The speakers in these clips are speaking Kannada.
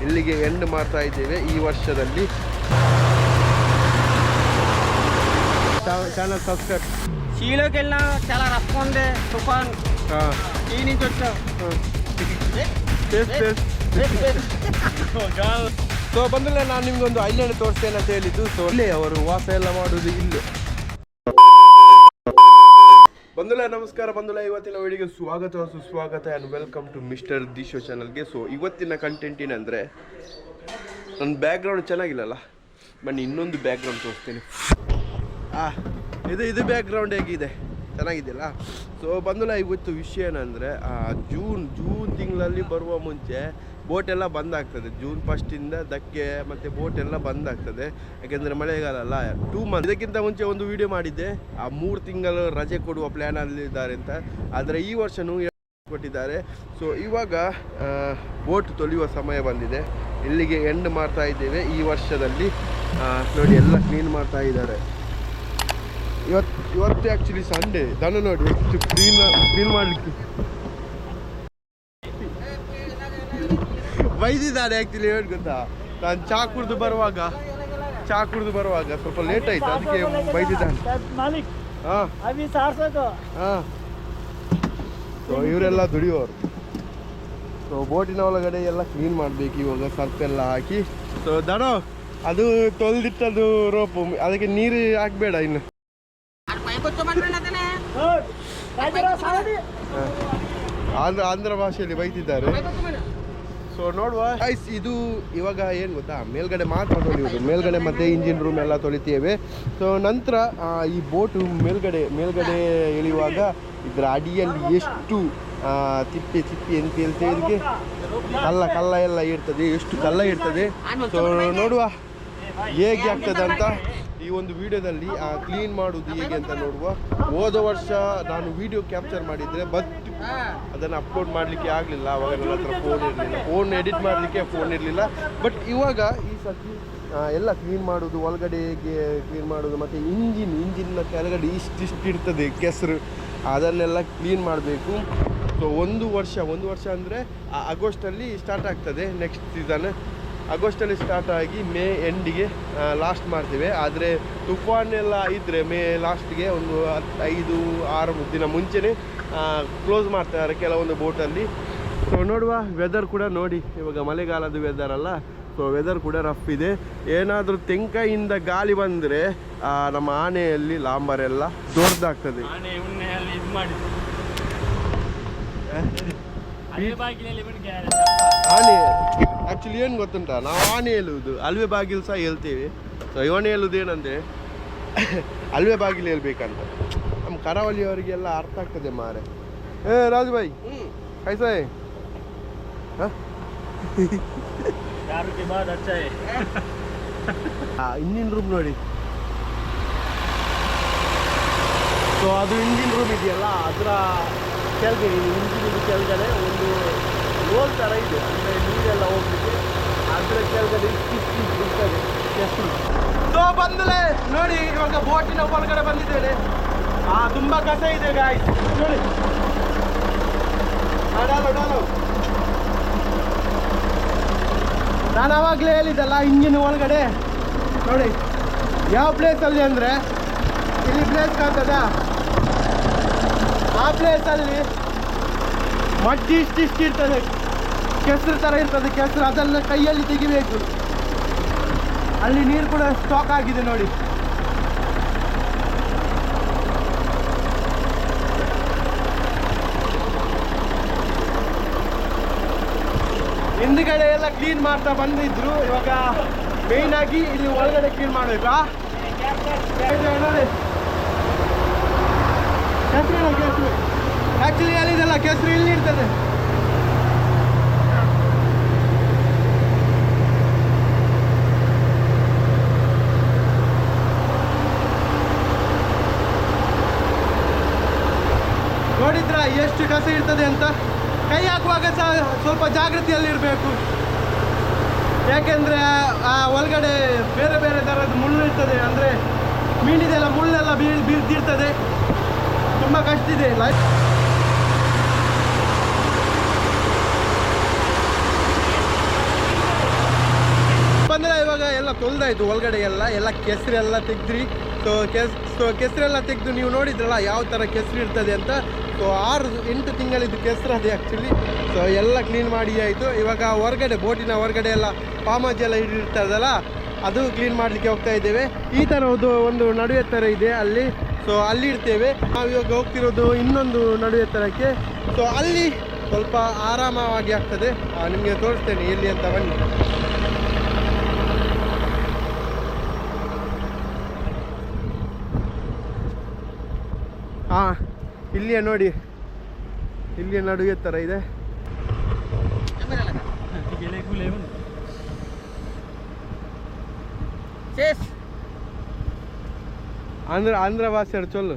ಇಲ್ಲಿಗೆ ಎಂಡ್ ಮಾಡ್ತಾ ಇದ್ದೇವೆ ಈ ವರ್ಷದಲ್ಲಿ. ఛానల్ సబ్స్క్రైబ్ సీలోకి వెళ్ళినా చాలా రఫ్గా ఉంది తుఫాన్ ఈ నుంచి వచ్చాం. ಸೊ ಬಂದ್ರೆ ನಾನು ನಿಮ್ಗೊಂದು ಐಲ್ಯಾಂಡ್ ತೋರಿಸ್ತೇನೆ ಅಂತ ಹೇಳಿದ್ದು. ಸೊ ಇಲ್ಲೇ ಅವರು ವಾಸ ಎಲ್ಲ ಮಾಡೋದು ಇಲ್ಲೇ. ಬಂಧುಲ ನಮಸ್ಕಾರ ಬಂಧುಲ, ಇವತ್ತಿನ ವಿಡಿಯೋಗೆ ಸ್ವಾಗತ ಸುಸ್ವಾಗತ ಆ್ಯಂಡ್ ವೆಲ್ಕಮ್ ಟು ಮಿಸ್ಟರ್ ದಿಶೋ ಚಾನಲ್ಗೆ. ಸೊ ಇವತ್ತಿನ ಕಂಟೆಂಟ್ ಏನಂದರೆ, ನನ್ನ ಬ್ಯಾಕ್ಗ್ರೌಂಡ್ ಚೆನ್ನಾಗಿಲ್ಲಲ್ಲ, ಬನ್ನಿ ಇನ್ನೊಂದು ಬ್ಯಾಕ್ಗ್ರೌಂಡ್ ತೋರಿಸ್ತೇನೆ. ಇದು ಬ್ಯಾಕ್ಗ್ರೌಂಡ್ ಹೇಗಿದೆ, ಚೆನ್ನಾಗಿದೆಯಲ್ಲ. ಸೊ ಬಂಧುಲ ಇವತ್ತು ವಿಷಯ ಏನಂದರೆ, ಜೂನ್ ತಿಂಗಳಲ್ಲಿ ಬರುವ ಮುಂಚೆ ಬೋಟ್ ಎಲ್ಲ ಬಂದಾಗ್ತದೆ. ಜೂನ್ 1 ಧಕ್ಕೆ ಮತ್ತು ಬೋಟ್ ಎಲ್ಲ ಬಂದಾಗ್ತದೆ, ಯಾಕೆಂದರೆ ಮಳೆಗಾಲ ಅಲ್ಲ. 2 ಮಂತ್ ಇದಕ್ಕಿಂತ ಮುಂಚೆ ಒಂದು ವಿಡಿಯೋ ಮಾಡಿದ್ದೆ, 3 ತಿಂಗಳು ರಜೆ ಕೊಡುವ ಪ್ಲ್ಯಾನಲ್ಲಿದ್ದಾರೆ ಅಂತ. ಆದರೆ ಈ ವರ್ಷವೂ ಕೊಟ್ಟಿದ್ದಾರೆ. ಸೊ ಇವಾಗ ಬೋಟ್ ತೊಳೆಯುವ ಸಮಯ ಬಂದಿದೆ. ಇಲ್ಲಿಗೆ ಎಂಡ್ ಮಾಡ್ತಾ ಇದ್ದೇವೆ ಈ ವರ್ಷದಲ್ಲಿ. ನೋಡಿ ಎಲ್ಲ ಕ್ಲೀನ್ ಮಾಡ್ತಾ ಇದ್ದಾರೆ. ಇವತ್ತು ಆ್ಯಕ್ಚುಲಿ ಸಂಡೇ. ದನ ನೋಡಿ ಎಷ್ಟು ಕ್ಲೀನ್ ಮಾಡಲಿಕ್ಕೆ ಬೈದಿದ್ದಾರೆ. ಆ್ಯಕ್ಚುಲಿ ಹೇಳಿ ಗೊತ್ತಾ, ನಾನು ಚಾ ಕುಡಿದು ಬರುವಾಗ ಸ್ವಲ್ಪ ಲೇಟ್ ಆಯ್ತು, ಅದಕ್ಕೆ ಬೈದಿದ್ದಾನೆ. ಸೊ ಇವರೆಲ್ಲ ದುಡಿಯೋರು. ಸೊ ಬೋಟಿನ ಒಳಗಡೆ ಎಲ್ಲ ಕ್ಲೀನ್ ಮಾಡಬೇಕು ಇವಾಗ, ಸರ್ಫ್ ಎಲ್ಲ ಹಾಕಿ. ಸೊ ದನ ಅದು ತೊಳೆದಿಟ್ಟದು ರೋಪು, ಅದಕ್ಕೆ ನೀರು ಹಾಕಬೇಡ ಇನ್ನು. ಆಂಧ್ರ ಭಾಷೆಯಲ್ಲಿ ಬೈತಿದ್ದಾರೆ. ಸೊ ನೋಡುವ ಗೈಸ್, ಇದು ಇವಾಗ ಏನು ಗೊತ್ತಾ, ಮೇಲ್ಗಡೆ ಮಾತ್ರ ತೊಳೆಯುವುದು, ಮೇಲ್ಗಡೆ ಮತ್ತು ಇಂಜಿನ್ ರೂಮ್ ಎಲ್ಲ ತೊಳಿತೇವೆ. ಸೊ ನಂತರ ಈ ಬೋಟು ಮೇಲ್ಗಡೆ ಇಳಿಯುವಾಗ ಇದರ ಅಡಿಯಲ್ಲಿ ಎಷ್ಟು ತಿಪ್ಪೆ ಅಂತ ಹೇಳ್ತೇವೆ, ಇದಕ್ಕೆ ಕಲ್ಲ ಎಲ್ಲ ಇರ್ತದೆ, ಎಷ್ಟು ಕಲ್ಲ ಇರ್ತದೆ. ಸೊ ನೋಡುವ ಹೇಗೆ ಆಗ್ತದೆ ಅಂತ ಈ ಒಂದು ವಿಡಿಯೋದಲ್ಲಿ ಕ್ಲೀನ್ ಮಾಡೋದು ಹೇಗೆ ಅಂತ ನೋಡುವ. ಹೋದ ವರ್ಷ ನಾನು ವಿಡಿಯೋ ಕ್ಯಾಪ್ಚರ್ ಮಾಡಿದರೆ, ಬಟ್ ಅದನ್ನು ಅಪ್ಲೋಡ್ ಮಾಡಲಿಕ್ಕೆ ಆಗಲಿಲ್ಲ. ಅವಾಗ ನನ್ನ ಹತ್ರ ಫೋನ್ ಇರಲಿಲ್ಲ, ಫೋನ್ ಎಡಿಟ್ ಮಾಡಲಿಕ್ಕೆ ಫೋನ್ ಇರಲಿಲ್ಲ. ಬಟ್ ಇವಾಗ ಈ ಸರ್ತಿ ಎಲ್ಲ ಕ್ಲೀನ್ ಮಾಡೋದು, ಒಳಗಡೆಗೆ ಕ್ಲೀನ್ ಮಾಡೋದು, ಮತ್ತು ಇಂಜಿನ್ನ ಕೆಳಗಡೆ ಇಷ್ಟಿಷ್ಟು ಇರ್ತದೆ ಕೆಸರು, ಅದನ್ನೆಲ್ಲ ಕ್ಲೀನ್ ಮಾಡಬೇಕು. ಸೊ ಒಂದು ವರ್ಷ ಅಂದರೆ ಆಗಸ್ಟಲ್ಲಿ ಸ್ಟಾರ್ಟ್ ಆಗ್ತದೆ ನೆಕ್ಸ್ಟ್ ಸೀಸನ್. ಆಗಸ್ಟಲ್ಲಿ ಸ್ಟಾರ್ಟ್ ಆಗಿ ಮೇ ಎಂಡಿಗೆ ಲಾಸ್ಟ್ ಮಾಡ್ತೇವೆ. ಆದರೆ ತುಫಾನೆಲ್ಲ ಇದ್ದರೆ ಮೇ ಲಾಸ್ಟ್ಗೆ ಒಂದು 5-6 ದಿನ ಮುಂಚೆನೇ ಕ್ಲೋಸ್ ಮಾಡ್ತಾರೆ ಕೆಲವೊಂದು ಬೋಟಲ್ಲಿ. ಸೊ ನೋಡುವ, ವೆದರ್ ಕೂಡ ನೋಡಿ, ಇವಾಗ ಮಳೆಗಾಲದ ವೆದರ್ ಅಲ್ಲ. ಸೊ ವೆದರ್ ಕೂಡ ರಫ್ ಇದೆ. ಏನಾದರೂ ತೆಂಕಾಯಿಂದ ಗಾಳಿ ಬಂದರೆ ನಮ್ಮ ಆನೆಯಲ್ಲಿ ಲಾಂಬರೆಲ್ಲ ದೊಡ್ಡದಾಗ್ತದೆ. ಆನೆ ಆ್ಯಕ್ಚುಲಿ ಏನು ಗೊತ್ತುಂಟಾ, ನಾವು ಆನೆ ಹೇಳುವುದು ಅಲ್ವೆ ಬಾಗಿಲು ಸಹ ಹೇಳ್ತೇವೆ. ಸೊ ಇವನೇ ಹೇಳುವುದು ಏನಂದರೆ ಅಲ್ವೆ ಬಾಗಿಲು ಹೇಳ್ಬೇಕಂತ. ನಮ್ಮ ಕರಾವಳಿಯವರಿಗೆಲ್ಲ ಅರ್ಥ ಆಗ್ತದೆ ಮಾರೆ. ರಾಜು ಭಾಯ್ ಕೈಸಾ ಇಂಜಿನ್ ರೂಮ್ ನೋಡಿ. ಸೊ ಅದು ಇಂಜಿನ್ ರೂಮ್ ಇದೆಯಲ್ಲ, ಅದರ ಕೆಳಗಡೆ ಇಂಜಿನ್ ಕೆಳಗಡೆ ಒಂದು ರೋಲ್ ಥರ ಇದೆ, ಅಂದರೆ ನೀರೆಲ್ಲ ಹೋಗ್ಲಿಕ್ಕೆ. ಅದರ ಕೆಳಗಡೆ ಇಷ್ಟು ಇರ್ತದೆ ಕೆಸರು. ಸೊ ಬಂದಲೇ ನೋಡಿ, ಇವಾಗ ಬೋಟಿನ ಒಳಗಡೆ ಬಂದಿದ್ದೇನೆ. ತುಂಬ ಕಸ ಇದೆ ಗಾಯ್ಸ್ ನೋಡಿ. ಡಾಲು ನಾನು ಆವಾಗಲೇ ಹೇಳಿದ್ದಲ್ಲ, ಇಂಜಿನ್ ಒಳಗಡೆ ನೋಡಿ ಯಾವ ಪ್ಲೇಸಲ್ಲಿ ಅಂದರೆ, ಇಲ್ಲಿ ಪ್ಲೇಸ್ ಕಾಣ್ತದ, ಆ ಪ್ಲೇಸಲ್ಲಿ ಮಡ್ಡಿ ಇಷ್ಟಿಷ್ಟು ಇರ್ತದೆ, ಕೆಸರು ಥರ ಇರ್ತದೆ ಕೆಸರು. ಅದನ್ನು ಕೈಯಲ್ಲಿ ತೆಗಿಬೇಕು. ಅಲ್ಲಿ ನೀರು ಕೂಡ ಸ್ಟಾಕ್ ಆಗಿದೆ ನೋಡಿ. ಹಿಂದ್ಗಡೆ ಎಲ್ಲ ಕ್ಲೀನ್ ಮಾಡ್ತಾ ಬಂದಿದ್ರು. ಇವಾಗ ಮೇಯ್ನ್ ಆಗಿ ಇಲ್ಲಿ ಒಳಗಡೆ ಕ್ಲೀನ್ ಮಾಡಬೇಕಾ ನೋಡಿ. ಕೆಸರು ಆ್ಯಕ್ಚುಲಿ ಅಲ್ಲಿದೆಲ್ಲ ಕೆಸರು ಇಲ್ಲಿ ಇರ್ತದೆ. ನೋಡಿದ್ರ ಎಷ್ಟು ಕಸ ಇರ್ತದೆ ಅಂತ. ಕೈ ಹಾಕುವಾಗ ಸಹ ಸ್ವಲ್ಪ ಜಾಗೃತಿಯಲ್ಲಿರಬೇಕು, ಯಾಕೆಂದರೆ ಒಳಗಡೆ ಬೇರೆ ಬೇರೆ ಥರದ ಮುಳ್ಳು ಇರ್ತದೆ. ಅಂದರೆ ಮೀನಿದೆಲ್ಲ ಮುಳ್ಳೆಲ್ಲ ಬೀಳ್ತಿರ್ತದೆ, ತುಂಬ ಕಷ್ಟ ಇದೆ. ಮುಗ್ದಾಯ್ತು ಒಳಗಡೆ ಎಲ್ಲ ಕೆಸರೆಲ್ಲ ತೆಗ್ದ್ರಿ. ಸೊ ಕೆಸರೆಲ್ಲ ತೆಗೆದು ನೀವು ನೋಡಿದ್ರಲ್ಲ ಯಾವ ಥರ ಕೆಸರು ಇರ್ತದೆ ಅಂತ. ಸೊ 6-8 ತಿಂಗಳಿದ್ದು ಕೆಸರು ಅದೇ ಆ್ಯಕ್ಚುಲಿ. ಸೊ ಎಲ್ಲ ಕ್ಲೀನ್ ಮಾಡಿ ಆಯಿತು. ಇವಾಗ ಹೊರಗಡೆ ಬೋಟಿನ ಹೊರಗಡೆ ಎಲ್ಲ ಪಾಮಾಜ್ ಎಲ್ಲ ಇರ್ತದಲ್ಲ, ಅದು ಕ್ಲೀನ್ ಮಾಡಲಿಕ್ಕೆ ಹೋಗ್ತಾ ಇದ್ದೇವೆ. ಈ ಥರದ್ದು ಒಂದು ನಡು ಎತ್ತರ ಇದೆ ಅಲ್ಲಿ. ಸೊ ಅಲ್ಲಿ ಇಡ್ತೇವೆ. ನಾವು ಇವಾಗ ಹೋಗ್ತಿರೋದು ಇನ್ನೊಂದು ನಡು ಎತ್ತರಕ್ಕೆ. ಸೊ ಅಲ್ಲಿ ಸ್ವಲ್ಪ ಆರಾಮವಾಗಿ ಆಗ್ತದೆ. ನಿಮಗೆ ತೋರಿಸ್ತೇನೆ ಎಲ್ಲಿ ಅಂತ, ಬನ್ನಿ. ಹಾಂ, ಇಲ್ಲಿಯೇ ನೋಡಿ, ಇಲ್ಲಿಯೇ ನಡು ಎತ್ತರ ಇದೆ. ఆంధ్ర భాష చొల్లు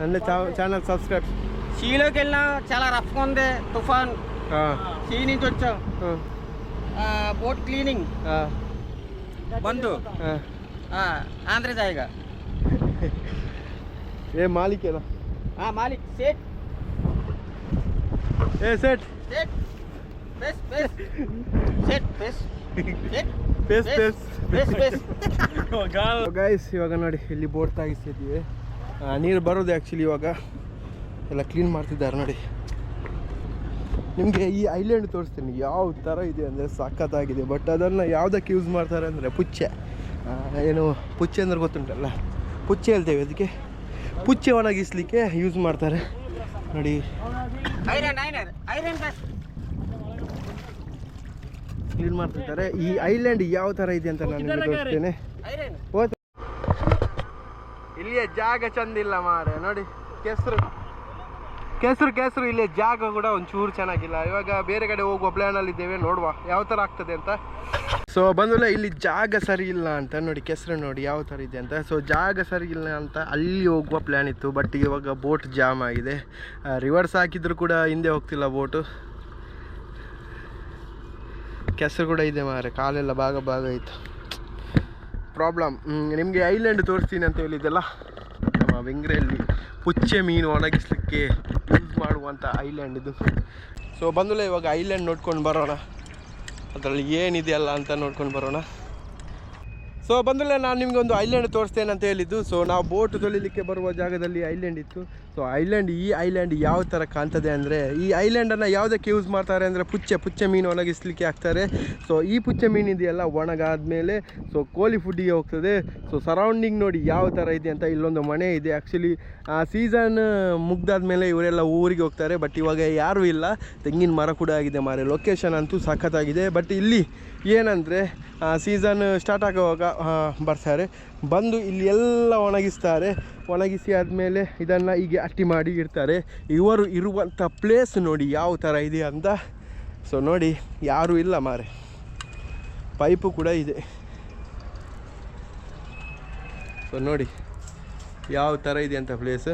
అంటే ఛానల్ సబ్స్క్రైబ్. సీలోకి వెళ్ళినా చాలా రఫ్గా ఉంది తుఫాన్. సీ నుంచి వచ్చాం. బోట్ క్లీనింగ్ బంధు ఆంధ్ర జాయిగా. ఏ మాలికేనా? మాలిక్ సేట్. ఏ సేట్ సేట్ బెస్ బెస్ సేట్ బెస్ ಗೈಸ್, ಇವಾಗ ನೋಡಿ ಇಲ್ಲಿ ಬೋಟ್ ತಾಗಿಸ್ತಿದ್ದೀವಿ. ನೀರು ಬರೋದು ಆ್ಯಕ್ಚುಲಿ ಇವಾಗ ಎಲ್ಲ ಕ್ಲೀನ್ ಮಾಡ್ತಿದ್ದಾರೆ ನೋಡಿ. ನಿಮಗೆ ಈ ಐಲ್ಯಾಂಡ್ ತೋರಿಸ್ತೀನಿ ಯಾವ ಥರ ಇದೆ ಅಂದರೆ ಸಖತ್ತಾಗಿದೆ. ಬಟ್ ಅದನ್ನು ಯಾವುದಕ್ಕೆ ಯೂಸ್ ಮಾಡ್ತಾರೆ ಅಂದರೆ ಪುಚ್ಚೆ, ಏನು ಪುಚ್ಚೆ ಅಂದ್ರೆ ಗೊತ್ತುಂಟಲ್ಲ, ಪುಚ್ಚೆ ಹೇಳ್ತೇವೆ ಅದಕ್ಕೆ. ಪುಚ್ಚೆ ಒಣಗಿಸ್ಲಿಕ್ಕೆ ಯೂಸ್ ಮಾಡ್ತಾರೆ ನೋಡಿ. ಕ್ಲೀನ್ ಮಾಡ್ತಿರ್ತಾರೆ. ಈ ಐಲ್ಯಾಂಡ್ ಯಾವ ಥರ ಇದೆ ಅಂತ ನಾನು ನಿಮಗೆ ತೋರಿಸ್ತೇನೆ. ಇಲ್ಲಿಯ ಜಾಗ ಚಂದಿಲ್ಲ ಮಾರೆ ನೋಡಿ. ಕೆಸರು ಇಲ್ಲಿಯ ಜಾಗ ಕೂಡ ಒಂಚೂರು ಚೆನ್ನಾಗಿಲ್ಲ. ಇವಾಗ ಬೇರೆ ಕಡೆ ಹೋಗುವ ಪ್ಲ್ಯಾನಲ್ಲಿ ಇದ್ದೇವೆ, ನೋಡುವ ಯಾವ ಥರ ಆಗ್ತದೆ ಅಂತ. ಸೊ ಬಂದಲ್ಲ, ಇಲ್ಲಿ ಜಾಗ ಸರಿ ಇಲ್ಲ ಅಂತ ನೋಡಿ. ಕೆಸರು ನೋಡಿ ಯಾವ ಥರ ಇದೆ ಅಂತ. ಸೊ ಜಾಗ ಸರಿ ಇಲ್ಲ ಅಂತ ಅಲ್ಲಿ ಹೋಗುವ ಪ್ಲ್ಯಾನ್ ಇತ್ತು. ಬಟ್ ಇವಾಗ ಬೋಟ್ ಜಾಮ್ ಆಗಿದೆ. ರಿವರ್ಸ್ ಹಾಕಿದ್ರು ಕೂಡ ಹಿಂದೆ ಹೋಗ್ತಿಲ್ಲ ಬೋಟು. ಕೆಸರು ಕೂಡ ಇದೆ ಮಾರೆ, ಕಾಲೆಲ್ಲ ಭಾಗ ಆಯಿತು. ಪ್ರಾಬ್ಲಮ್. ನಿಮಗೆ ಐಲ್ಯಾಂಡ್ ತೋರಿಸ್ತೀನಿ ಅಂತ ಹೇಳಿದ್ದೆಲ್ಲ, ನಮ್ಮ ಬೆಂಗ್ರೆಯಲ್ಲಿ ಪುಚ್ಚೆ ಮೀನು ಒಣಗಿಸ್ಲಿಕ್ಕೆ ಯೂಸ್ ಮಾಡುವಂಥ ಐಲ್ಯಾಂಡ್ ಇದು. ಸೊ ಬಂದಲ್ಲ, ಇವಾಗ ಐಲ್ಯಾಂಡ್ ನೋಡ್ಕೊಂಡು ಬರೋಣ, ಅದರಲ್ಲಿ ಏನಿದೆಯಲ್ಲ ಅಂತ ನೋಡ್ಕೊಂಡು ಬರೋಣ. ಸೊ ಬಂದಲ್ಲ, ನಾನು ನಿಮಗೆ ಒಂದು ಐಲ್ಯಾಂಡ್ ತೋರಿಸ್ತೇನೆ ಅಂತ ಹೇಳಿದ್ದು. ಸೊ ನಾವು ಬೋಟ್ ತೊಳಿಲಿಕ್ಕೆ ಬರುವ ಜಾಗದಲ್ಲಿ ಐಲ್ಯಾಂಡ್ ಇತ್ತು. ಸೊ ಈ ಐಲ್ಯಾಂಡ್ ಯಾವ ಥರ ಕಾಣ್ತದೆ ಅಂದರೆ, ಈ ಐಲ್ಯಾಂಡನ್ನು ಯಾವುದಕ್ಕೆ ಯೂಸ್ ಮಾಡ್ತಾರೆ ಅಂದರೆ ಪುಚ್ಚೆ ಮೀನು ಒಣಗಿಸ್ಲಿಕ್ಕೆ ಹಾಕ್ತಾರೆ. ಸೊ ಈ ಪುಚ್ಚೆ ಮೀನು ಇದೆಯಲ್ಲ, ಒಣಗಾದ್ಮೇಲೆ ಸೊ ಕೋಳಿ ಫುಡ್ಡಿಗೆ ಹೋಗ್ತದೆ. ಸೊ ಸರೌಂಡಿಂಗ್ ನೋಡಿ ಯಾವ ಥರ ಇದೆ ಅಂತ. ಇಲ್ಲೊಂದು ಮನೆ ಇದೆ. ಆ್ಯಕ್ಚುಲಿ ಸೀಸನ್ ಮುಗ್ದಾದ್ಮೇಲೆ ಇವರೆಲ್ಲ ಊರಿಗೆ ಹೋಗ್ತಾರೆ. ಬಟ್ ಇವಾಗ ಯಾರೂ ಇಲ್ಲ. ತೆಂಗಿನ ಮರ ಕೂಡ ಆಗಿದೆ ಮಾರೆ. ಲೊಕೇಶನ್ ಅಂತೂ ಸಖತ್ತಾಗಿದೆ. ಬಟ್ ಇಲ್ಲಿ ಏನಂದರೆ ಸೀಸನ್ ಸ್ಟಾರ್ಟ್ ಆಗುವಾಗ ಬರ್ತಾರೆ, ಬಂದು ಇಲ್ಲಿ ಎಲ್ಲ ಒಣಗಿಸ್ತಾರೆ. ಒಣಗಿಸಿ ಆದಮೇಲೆ ಇದನ್ನು ಹೀಗೆ ಅಟ್ಟಿ ಮಾಡಿ ಇಡ್ತಾರೆ. ಇವರು ಇರುವಂಥ ಪ್ಲೇಸ್ ನೋಡಿ ಯಾವ ಥರ ಇದೆ ಅಂತ. ಸೊ ನೋಡಿ, ಯಾರೂ ಇಲ್ಲ ಮಾರೆ. ಪೈಪು ಕೂಡ ಇದೆ. ಸೊ ನೋಡಿ ಯಾವ ಥರ ಇದೆ ಅಂತ ಪ್ಲೇಸ್.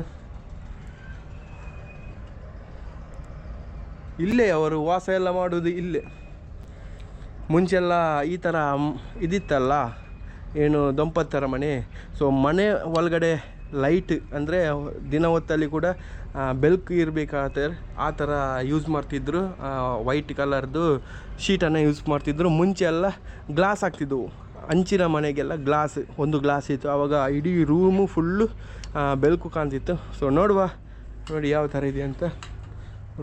ಇಲ್ಲೇ ಅವರು ವಾಸ ಎಲ್ಲ ಮಾಡೋದು ಇಲ್ಲೇ. ಮುಂಚೆಲ್ಲ ಈ ಥರ ಇದಿತ್ತಲ್ಲ, ಏನು ದೊಂಪತ್ತರ ಮನೆ. ಸೊ ಮನೆ ಒಳಗಡೆ ಲೈಟ್ ಅಂದರೆ ದಿನ ಹೊತ್ತಲ್ಲಿ ಕೂಡ ಬೆಳಕು ಇರಬೇಕಾದ್ರೆ ಆ ಥರ ಯೂಸ್ ಮಾಡ್ತಿದ್ರು. ವೈಟ್ ಕಲರ್ದು ಶೀಟನ್ನು ಯೂಸ್ ಮಾಡ್ತಿದ್ರು. ಮುಂಚೆ ಎಲ್ಲ ಗ್ಲಾಸ್ ಹಾಕ್ತಿದ್ವು. ಹಂಚಿನ ಮನೆಗೆಲ್ಲ ಒಂದು ಗ್ಲಾಸ್ ಇತ್ತು. ಆವಾಗ ಇಡೀ ರೂಮು ಫುಲ್ಲು ಬೆಳಕು ಕಾಣ್ತಿತ್ತು. ಸೊ ನೋಡಿ ಯಾವ ಥರ ಇದೆ ಅಂತ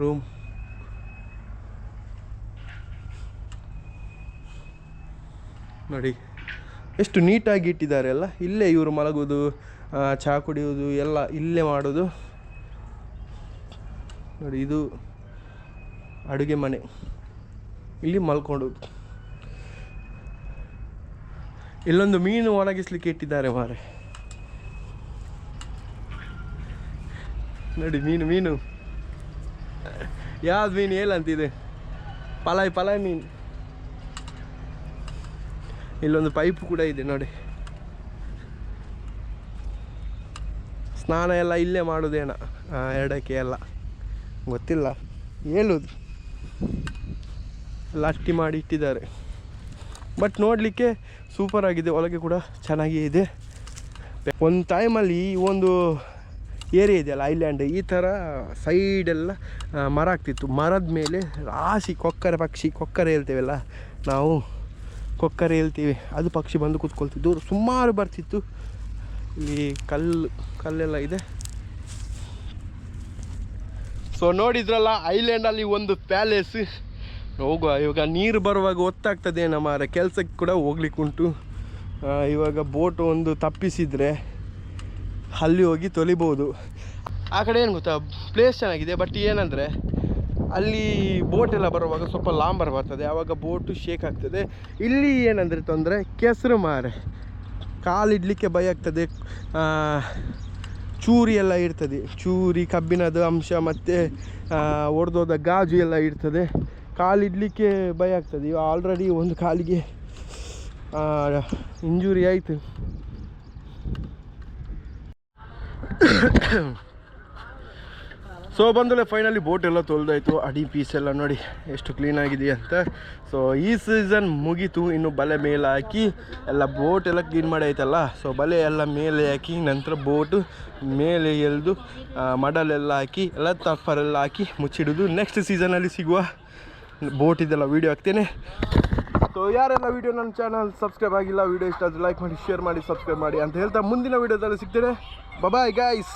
ರೂಮ್. ನೋಡಿ ಎಷ್ಟು ನೀಟಾಗಿ ಇಟ್ಟಿದ್ದಾರೆ ಎಲ್ಲ. ಇಲ್ಲೇ ಇವರು ಮಲಗೋದು, ಚಹಾ ಕುಡಿಯೋದು ಎಲ್ಲ ಇಲ್ಲೇ ಮಾಡೋದು ನೋಡಿ. ಇದು ಅಡುಗೆ ಮನೆ, ಇಲ್ಲಿ ಮಲ್ಕೊಂಡೋದು. ಇಲ್ಲೊಂದು ಮೀನು ಒಣಗಿಸ್ಲಿಕ್ಕೆ ಇಟ್ಟಿದ್ದಾರೆ ಮಾರೆ. ನೋಡಿ ಮೀನು ಯಾವ್ದು ಮೀನು ಹೇಳಂತಿದೆ, ಪಲಾಯ್ ಮೀನು. ಇಲ್ಲೊಂದು ಪೈಪು ಕೂಡ ಇದೆ ನೋಡಿ. ಸ್ನಾನ ಎಲ್ಲ ಇಲ್ಲೇ ಮಾಡೋದೇನ ಎರಡಕ್ಕೆ ಎಲ್ಲ ಗೊತ್ತಿಲ್ಲ ಹೇಳೋದು. ಎಲ್ಲ ಅಟ್ಟಿ ಮಾಡಿ ಇಟ್ಟಿದ್ದಾರೆ. ಬಟ್ ನೋಡಲಿಕ್ಕೆ ಸೂಪರ್ ಆಗಿದೆ. ಒಳಗೆ ಕೂಡ ಚೆನ್ನಾಗೇ ಇದೆ. ಒಂದು ಟೈಮಲ್ಲಿ ಈ ಒಂದು ಏರಿಯಾ ಇದೆಯಲ್ಲ ಐಲ್ಯಾಂಡ್, ಈ ಥರ ಸೈಡೆಲ್ಲ ಮರ ಆಗ್ತಿತ್ತು. ಮರದ ಮೇಲೆ ರಾಶಿ ಕೊಕ್ಕರೆ ಹೇಳ್ತೇವಲ್ಲ ನಾವು, ಕೊಕ್ಕರೆ ಹೇಳ್ತೀವಿ, ಅದು ಪಕ್ಷಿ ಬಂದು ಕೂತ್ಕೊಳ್ತಿದ್ದು ಸುಮಾರು ಬರ್ತಿತ್ತು. ಇಲ್ಲಿ ಕಲ್ಲೆಲ್ಲ ಇದೆ. ಸೊ ನೋಡಿದ್ರಲ್ಲ ಐಲ್ಯಾಂಡಲ್ಲಿ ಒಂದು ಪ್ಯಾಲೇಸ್. ಹೋಗುವ ಇವಾಗ. ನೀರು ಬರುವಾಗ ಗೊತ್ತಾಗ್ತದೆ ನಮ್ಮ ಕೆಲಸಕ್ಕೆ ಕೂಡ ಹೋಗ್ಲಿಕ್ಕೆ ಉಂಟು. ಇವಾಗ ಬೋಟು ಒಂದು ತಪ್ಪಿಸಿದರೆ ಅಲ್ಲಿ ಹೋಗಿ ತೊಳಿಬೋದು. ಆ ಕಡೆ ಏನು ಗೊತ್ತಾ, ಪ್ಲೇಸ್ ಚೆನ್ನಾಗಿದೆ, ಬಟ್ ಏನಂದರೆ ಅಲ್ಲಿ ಬೋಟ್ ಎಲ್ಲ ಬರುವಾಗ ಸ್ವಲ್ಪ ಲಾಂಬರ್ ಬರ್ತದೆ, ಆವಾಗ ಬೋಟು ಶೇಕ್ ಆಗ್ತದೆ. ಇಲ್ಲಿ ಏನಂದರೆ ತೊಂದರೆ ಕೆಸರು ಮಾರೆ, ಕಾಲಿಡಲಿಕ್ಕೆ ಭಯ ಆಗ್ತದೆ. ಚೂರಿ ಎಲ್ಲ ಇರ್ತದೆ, ಚೂರಿ ಕಬ್ಬಿಣದ ಅಂಶ ಮತ್ತು ಒಡೆದೋದ ಗಾಜು ಎಲ್ಲ ಇರ್ತದೆ, ಕಾಲಿಡಲಿಕ್ಕೆ ಭಯ ಆಗ್ತದೆ. ಇವಾಗ ಆಲ್ರೆಡಿ ಒಂದು ಕಾಲಿಗೆ ಇಂಜುರಿ ಆಯಿತು. ಸೊ ಬಂದಲೆ ಫೈನಲಿ ಬೋಟ್ ಎಲ್ಲ ತೊಳೆದಾಯಿತು. ಅಡಿ ಪೀಸ್ ಎಲ್ಲ ನೋಡಿ ಎಷ್ಟು ಕ್ಲೀನಾಗಿದೆಯಾ ಅಂತ. ಸೊ ಈ ಸೀಸನ್ ಮುಗೀತು, ಇನ್ನು ಬಲೆ ಮೇಲೆ ಹಾಕಿ ಎಲ್ಲ ಬೋಟ್ ಎಲ್ಲ ಕ್ಲೀನ್ ಮಾಡಿ ಆಯ್ತಲ್ಲ. ಸೊ ಬಲೆ ಎಲ್ಲ ಮೇಲೆ ಹಾಕಿ ನಂತರ ಬೋಟು ಮೇಲೆ ಎಳೆದು ಮಡಲೆಲ್ಲ ಹಾಕಿ ಎಲ್ಲ ತಪ್ಪರೆಲ್ಲ ಹಾಕಿ ಮುಚ್ಚಿಡೋದು. ನೆಕ್ಸ್ಟ್ ಸೀಸನಲ್ಲಿ ಸಿಗುವ ಬೋಟಿದ್ದೆಲ್ಲ ವೀಡಿಯೋ ಹಾಕ್ತೇನೆ. ಸೊ ಯಾರೆಲ್ಲ ವೀಡಿಯೋ ನನ್ನ ಚಾನಲ್ ಸಬ್ಸ್ಕ್ರೈಬ್ ಆಗಿಲ್ಲ, ವೀಡಿಯೋ ಇಷ್ಟ ಆದರೆ ಲೈಕ್ ಮಾಡಿ, ಶೇರ್ ಮಾಡಿ, ಸಬ್ಸ್ಕ್ರೈಬ್ ಮಾಡಿ ಅಂತ ಹೇಳ್ತಾ ಮುಂದಿನ ವೀಡಿಯೋದಲ್ಲಿ ಸಿಗ್ತೇನೆ. Bye guys.